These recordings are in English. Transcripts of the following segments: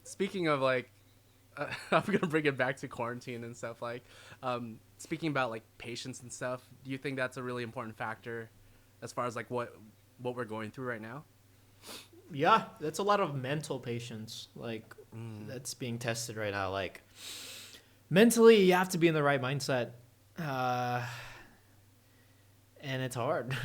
Speaking of like, I'm gonna bring it back to quarantine and stuff. Like, speaking about like patience and stuff. Do you think that's a really important factor, as far as like what we're going through right now? Yeah, that's a lot of mental patience. Like Mm, that's being tested right now. Like mentally, you have to be in the right mindset, uh, and it's hard.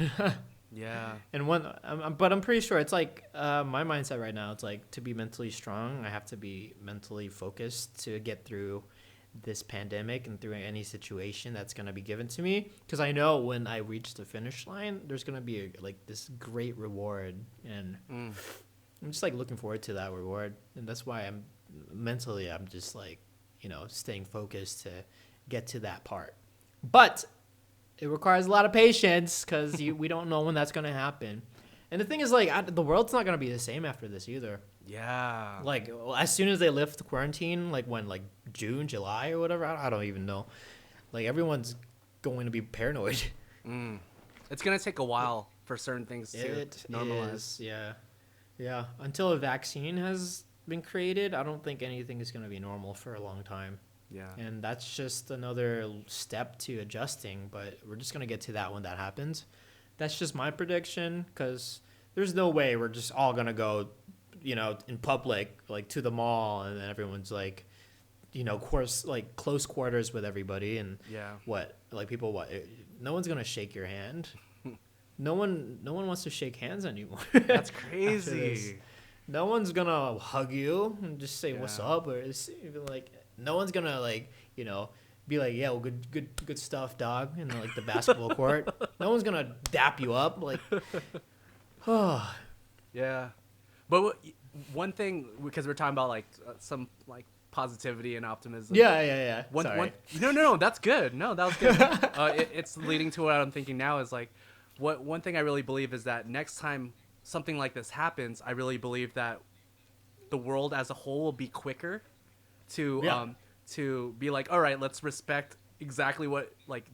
yeah. And but I'm pretty sure it's like my mindset right now. It's like to be mentally strong, I have to be mentally focused to get through this pandemic and through any situation that's gonna be given to me. Because I know when I reach the finish line, there's gonna be like this great reward, and Mm. I'm just like looking forward to that reward. And that's why I'm just like staying focused to get to that part. But it requires a lot of patience because we don't know when that's going to happen. And the thing is, like, the world's not going to be the same after this either. Yeah. Like, as soon as they lift quarantine, like when, like June, July, or whatever, I don't even know. Like, everyone's going to be paranoid. Mm. It's gonna take a while for certain things to It normalize. is, yeah, yeah. Until a vaccine has been created, I don't think anything is going to be normal for a long time. Yeah. And that's just another step to adjusting, but we're just going to get to that when that happens. That's just my prediction because there's no way we're just all going to go, in public, like to the mall, and then everyone's like, course, like close quarters with everybody. And Yeah. what, like people, no one's going to shake your hand. No one wants to shake hands anymore. That's After this. crazy. No one's gonna hug you and just say what's Yeah. up, or it's even like no one's gonna like be like, yeah, well, good stuff, dog, in like the basketball court. No one's gonna dap you up like, oh Yeah. But one thing, because we're talking about like some like positivity and optimism. yeah. One, Sorry. one, no, that's good. No, that was good. It's leading to what I'm thinking now is like, one thing I really believe is that next time something like this happens, I really believe that the world as a whole will be quicker to Yeah. to be like, all right, let's respect exactly what like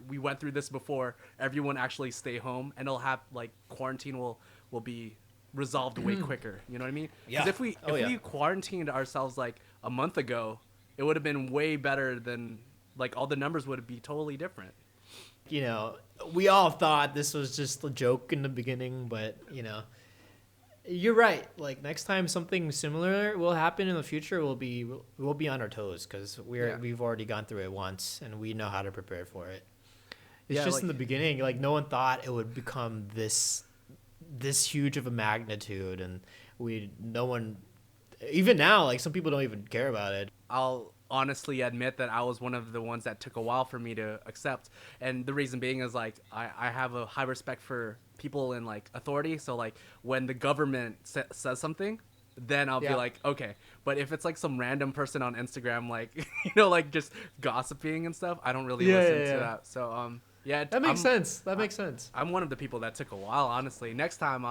we went through this before. Everyone actually stay home, and it'll have like quarantine will be resolved way quicker. You know what I mean? Yeah. Because if we quarantined ourselves like a month ago, it would have been way better than like all the numbers would be totally different. We all thought this was just a joke in the beginning, but you're right. Like next time something similar will happen in the future, we'll be on our toes because Yeah. we've already gone through it once and we know how to prepare for it. It's Yeah, just like, in the beginning, like no one thought it would become this huge of a magnitude, and no one even now, like some people don't even care about it. I'll honestly admit that I was one of the ones that took a while for me to accept. And the reason being is like I have a high respect for people in like authority. So like when the government says something, then I'll be Yeah. like, okay. But if it's like some random person on Instagram, like, like just gossiping and stuff, I don't really Yeah, listen yeah, to yeah. that. So, yeah, That makes sense. That makes sense. I'm one of the people that took a while, honestly. Next time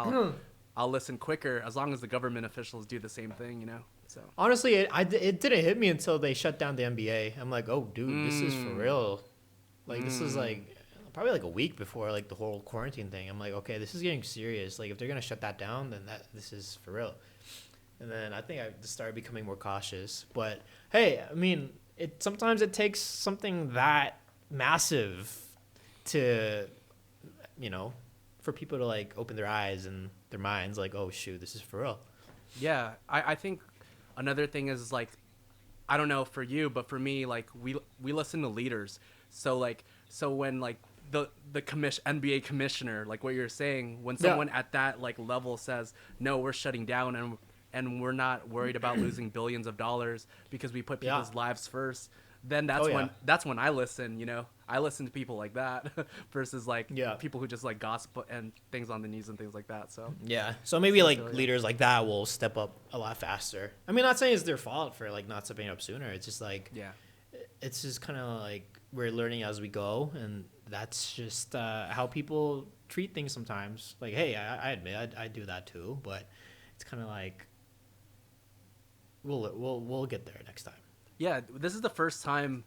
I'll listen quicker as long as the government officials do the same thing. So, Honestly, it didn't hit me until they shut down the NBA. I'm like, oh, dude, this is for real. Like, this is like probably like a week before like the whole quarantine thing. I'm like, okay, this is getting serious. Like, if they're gonna shut that down, then this is for real. And then I think I just started becoming more cautious. But hey, I mean, sometimes it takes something that massive to, for people to like open their eyes and their minds. Like, oh shoot, this is for real. yeah, I think another thing is like, I don't know for you, but for me, like we listen to leaders. So when like the NBA commissioner, like what you're saying, when Yeah. someone at that like level says, no, we're shutting down and we're not worried about losing billions of dollars because we put Yeah. people's lives first, then Oh, yeah. that's when I listen. I listen to people like that versus like Yeah. people who just like gossip and things on the news and things like that. So Yeah. So maybe like yeah. leaders like that will step up a lot faster. I mean, not saying it's their fault for like not stepping up sooner. It's just like yeah. it's just kind of like we're learning as we go, and that's just how people treat things sometimes. Like, hey, I admit I do that too, but it's kind of like we'll get there next time. Yeah, this is the first time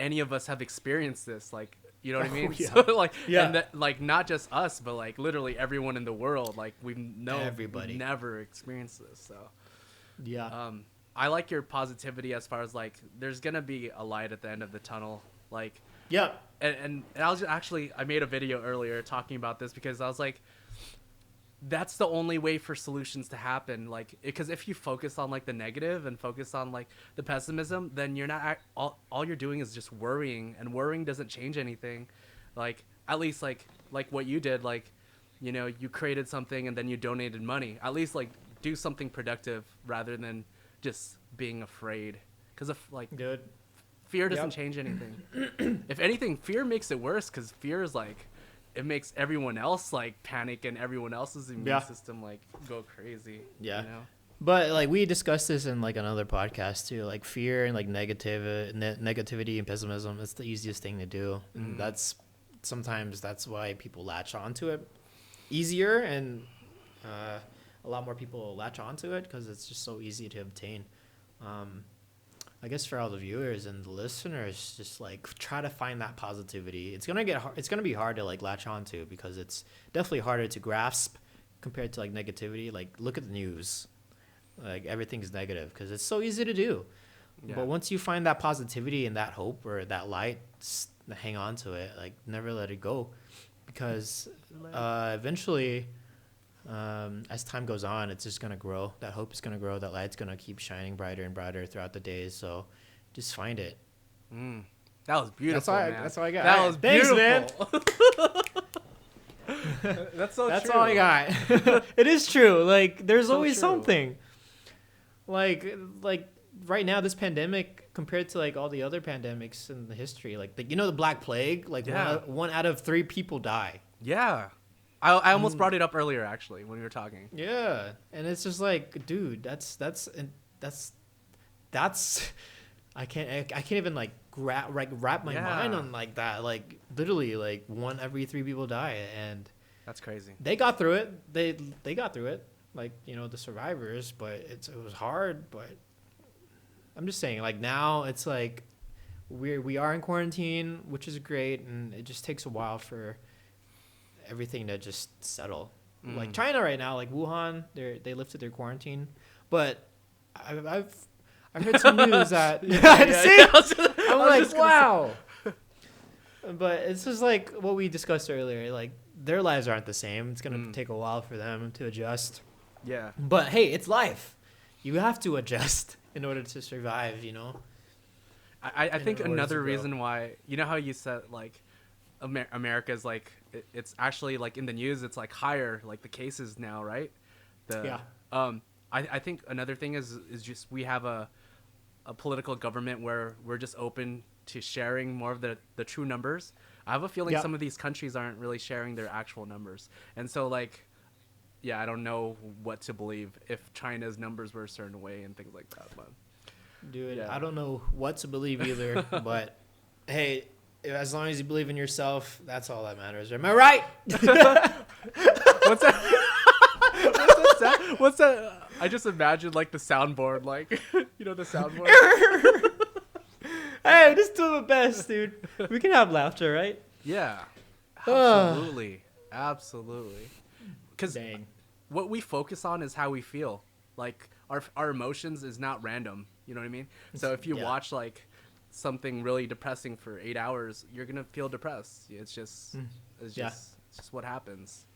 any of us have experienced this. Like, you know what I mean? yeah. So like, Yeah. and like not just us, but like literally everyone in the world. Like we've Everybody. never experienced this. So Yeah. I like your positivity as far as like there's gonna be a light at the end of the tunnel. Like, Yeah. and I was actually I made a video earlier talking about this because I was like, that's the only way for solutions to happen. Like, because if you focus on like the negative and focus on like the pessimism, then you're not all you're doing is just worrying, and worrying doesn't change anything. Like, at least like what you did, like, you know, you created something and then you donated money. At least like do something productive rather than just being afraid. Because if like Dude. fear doesn't change anything. If anything, fear makes it worse because fear is like it makes everyone else like panic and everyone else's immune system like go crazy. Yeah. You know? But like we discussed this in like another podcast too, like fear and like negativity and pessimism. It's the easiest thing to do. And sometimes that's why people latch onto it easier, and a lot more people latch onto it because it's just so easy to obtain. I guess for all the viewers and the listeners, just like try to find that positivity. It's gonna get hard. It's gonna be hard to like latch onto because it's definitely harder to grasp compared to like negativity. Like look at the news, like everything's negative because it's so easy to do. Yeah. But once you find that positivity and that hope or that light, hang on to it. Like never let it go, because eventually, as time goes on, it's just gonna grow. That hope is gonna grow. That light's gonna keep shining brighter and brighter throughout the days. So, just find it. That was beautiful. That's all I got. That was beautiful. Thanks, man. That's so That's true. all I got. It is true. Like there's so always true. something. Like right now, this pandemic compared to like all the other pandemics in the history, like you know the Black Plague, like one out of 3 people die. Yeah. I almost brought it up earlier, actually, when we were talking. Yeah, and it's just like, dude, that's I can't even like wrap my mind on like that. Like literally, like 1 every 3 people die, and that's crazy. They got through it. They got through it. Like, you know, the survivors, but it was hard. But I'm just saying, like now it's like we are in quarantine, which is great, and it just takes a while for everything to just settle. Like China right now, like Wuhan, they lifted their quarantine, but I've heard some news that I'm like, wow. But it's just like what we discussed earlier. Like their lives aren't the same. It's gonna take a while for them to adjust. Yeah. But hey, it's life. You have to adjust in order to survive. You know. I think another reason why, you know how you said like America's like it's actually like in the news it's like higher, like the cases now, right? I think another thing is just we have a political government where we're just open to sharing more of the true numbers. I have a feeling some of these countries aren't really sharing their actual numbers, and so like I don't know what to believe if China's numbers were a certain way and things like that. But dude, I don't know what to believe either. But hey, as long as you believe in yourself, that's all that matters. Am I right? What's that? What's that? I just imagine like the soundboard, like you know the soundboard. Hey, just do the best, dude. We can have laughter, right? Yeah, absolutely, absolutely. Because what we focus on is how we feel. Like our emotions is not random. You know what I mean? So if you watch like something really depressing for 8 hours, you're gonna feel depressed. It's just what happens.